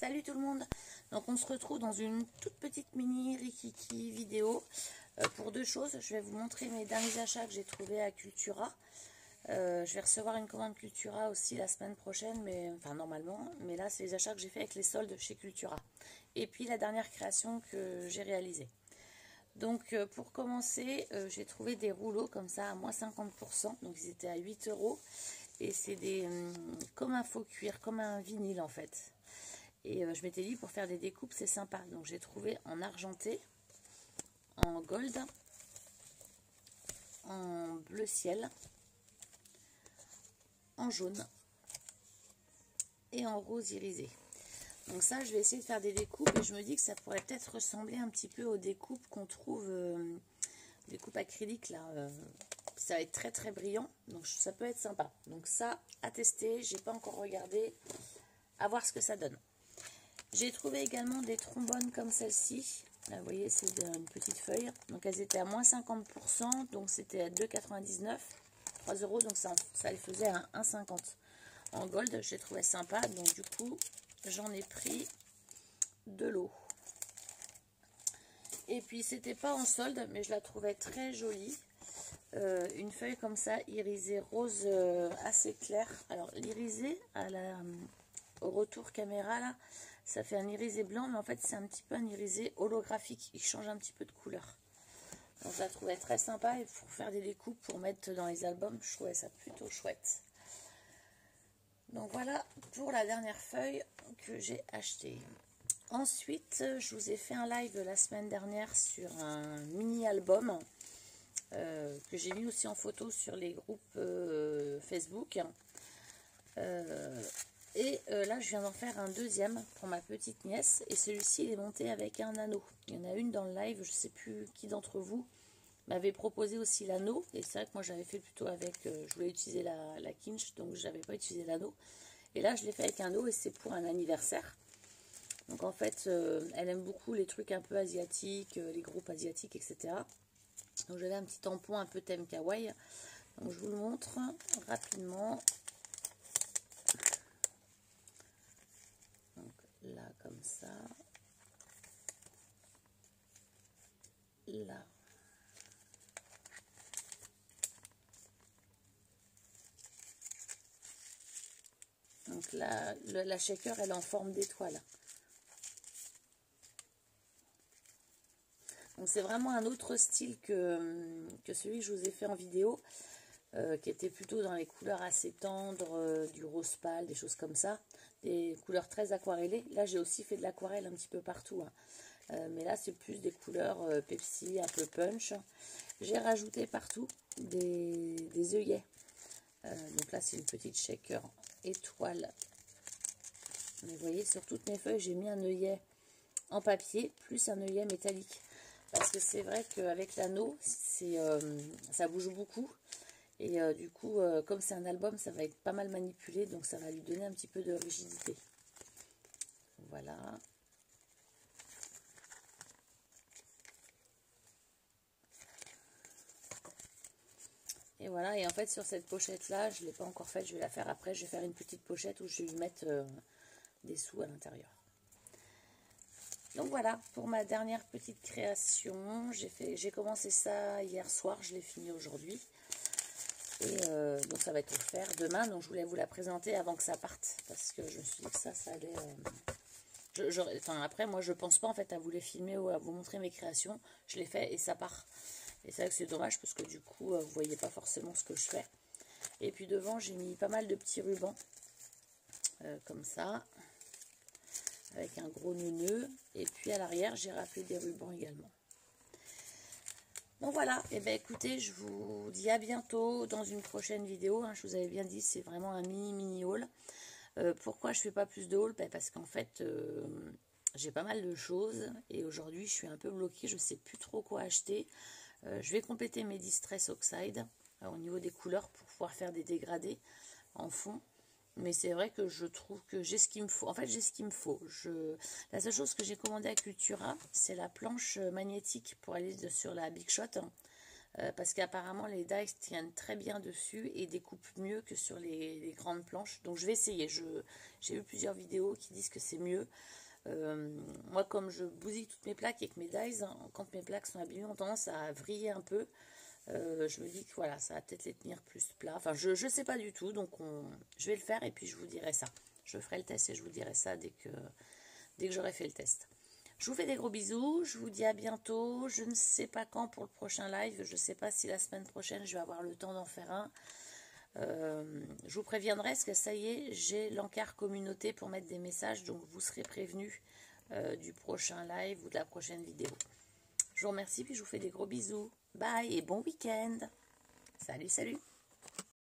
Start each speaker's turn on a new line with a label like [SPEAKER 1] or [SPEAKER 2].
[SPEAKER 1] Salut tout le monde. Donc on se retrouve dans une toute petite mini Rikiki vidéo pour deux choses. Je vais vous montrer mes derniers achats que j'ai trouvés à Cultura. Je vais recevoir une commande Cultura aussi la semaine prochaine, enfin normalement, mais là c'est les achats que j'ai fait avec les soldes chez Cultura. Et puis la dernière création que j'ai réalisée. Donc pour commencer, j'ai trouvé des rouleaux comme ça à moins 50%, donc ils étaient à 8 €. Et c'est des comme un faux cuir, comme un vinyle en fait. Et je m'étais dit pour faire des découpes c'est sympa. Donc j'ai trouvé en argenté, en gold, en bleu ciel, en jaune et en rose irisé. Donc ça je vais essayer de faire des découpes et je me dis que ça pourrait peut-être ressembler un petit peu aux découpes qu'on trouve, découpes acryliques là. Ça va être très très brillant, donc ça peut être sympa. Donc ça à tester, j'ai pas encore regardé, à voir ce que ça donne. J'ai trouvé également des trombones comme celle-ci. Là, vous voyez, c'est une petite feuille. Donc, elles étaient à moins 50%. Donc, c'était à 2,99 €, 3 €. Donc, ça les faisait à 1,50 €. En gold, je les trouvais sympa. Donc, du coup, j'en ai pris de l'eau. Et puis, c'était pas en solde, mais je la trouvais très jolie. Une feuille comme ça, irisée rose assez claire. Alors, l'irisé au retour caméra, là, ça fait un irisé blanc, mais en fait c'est un petit peu un irisé holographique, il change un petit peu de couleur. Donc je la trouvais très sympa et pour faire des découpes, pour mettre dans les albums, je trouvais ça plutôt chouette. Donc voilà pour la dernière feuille que j'ai achetée. Ensuite, je vous ai fait un live la semaine dernière sur un mini-album que j'ai mis aussi en photo sur les groupes Facebook. Et là, je viens d'en faire un deuxième pour ma petite nièce. Et celui-ci, il est monté avec un anneau. Il y en a une dans le live, je ne sais plus qui d'entre vous m'avait proposé aussi l'anneau. Et c'est vrai que moi, j'avais fait plutôt avec... je voulais utiliser la Kinch, donc je n'avais pas utilisé l'anneau. Et là, je l'ai fait avec un anneau et c'est pour un anniversaire. Donc en fait, elle aime beaucoup les trucs un peu asiatiques, les groupes asiatiques, etc. Donc j'avais un petit tampon un peu thème kawaii. Donc je vous le montre rapidement. Là comme ça, là, donc là la shaker elle est en forme d'étoile, donc c'est vraiment un autre style que celui que je vous ai fait en vidéo, qui était plutôt dans les couleurs assez tendres, du rose pâle, des choses comme ça, des couleurs très aquarellées. Là j'ai aussi fait de l'aquarelle un petit peu partout, hein. Mais là c'est plus des couleurs Pepsi, un peu punch. J'ai rajouté partout des œillets. Donc là c'est une petite shaker étoile. Mais vous voyez, sur toutes mes feuilles j'ai mis un œillet en papier plus un œillet métallique. Parce que c'est vrai qu'avec l'anneau, ça bouge beaucoup. Et du coup, comme c'est un album, ça va être pas mal manipulé. Donc ça va lui donner un petit peu de rigidité. Voilà. Et voilà. Et en fait, sur cette pochette-là, je ne l'ai pas encore faite. Je vais la faire après. Je vais faire une petite pochette où je vais lui mettre des sous à l'intérieur. Donc voilà, pour ma dernière petite création, j'ai commencé ça hier soir, je l'ai fini aujourd'hui. Et donc ça va être offert demain, donc je voulais vous la présenter avant que ça parte, parce que je me suis dit que ça allait... enfin après, moi je pense pas en fait à vous les filmer ou à vous montrer mes créations, je les fais et ça part. Et c'est vrai que c'est dommage, parce que du coup, vous voyez pas forcément ce que je fais. Et puis devant, j'ai mis pas mal de petits rubans, comme ça, avec un gros nœud, et puis à l'arrière j'ai raflé des rubans également. Donc voilà, et bien écoutez, je vous dis à bientôt dans une prochaine vidéo, hein. Je vous avais bien dit, c'est vraiment un mini haul. Pourquoi je fais pas plus de haul? Parce qu'en fait j'ai pas mal de choses et aujourd'hui je suis un peu bloquée, je sais plus trop quoi acheter. Je vais compléter mes Distress Oxide au niveau des couleurs pour pouvoir faire des dégradés en fond. Mais c'est vrai que je trouve que j'ai ce qu'il me faut. En fait, j'ai ce qu'il me faut. La seule chose que j'ai commandé à Cultura, c'est la planche magnétique pour aller sur la Big Shot. parce qu'apparemment les dies tiennent très bien dessus et découpent mieux que sur les grandes planches. Donc je vais essayer. J'ai eu plusieurs vidéos qui disent que c'est mieux. Moi, comme je bousille toutes mes plaques et que mes dies, hein, quand mes plaques sont abîmées, ont tendance à vriller un peu. Je me dis que voilà, ça va peut-être les tenir plus plat. Enfin, je ne sais pas du tout, donc je vais le faire et puis je vous dirai ça. Je ferai le test et je vous dirai ça dès que j'aurai fait le test. Je vous fais des gros bisous, je vous dis à bientôt. Je ne sais pas quand pour le prochain live, je ne sais pas si la semaine prochaine je vais avoir le temps d'en faire un. Je vous préviendrai, parce que ça y est, j'ai l'encart communauté pour mettre des messages, donc vous serez prévenus du prochain live ou de la prochaine vidéo. Je vous remercie, puis je vous fais des gros bisous. Bye et bon week-end. Salut, salut.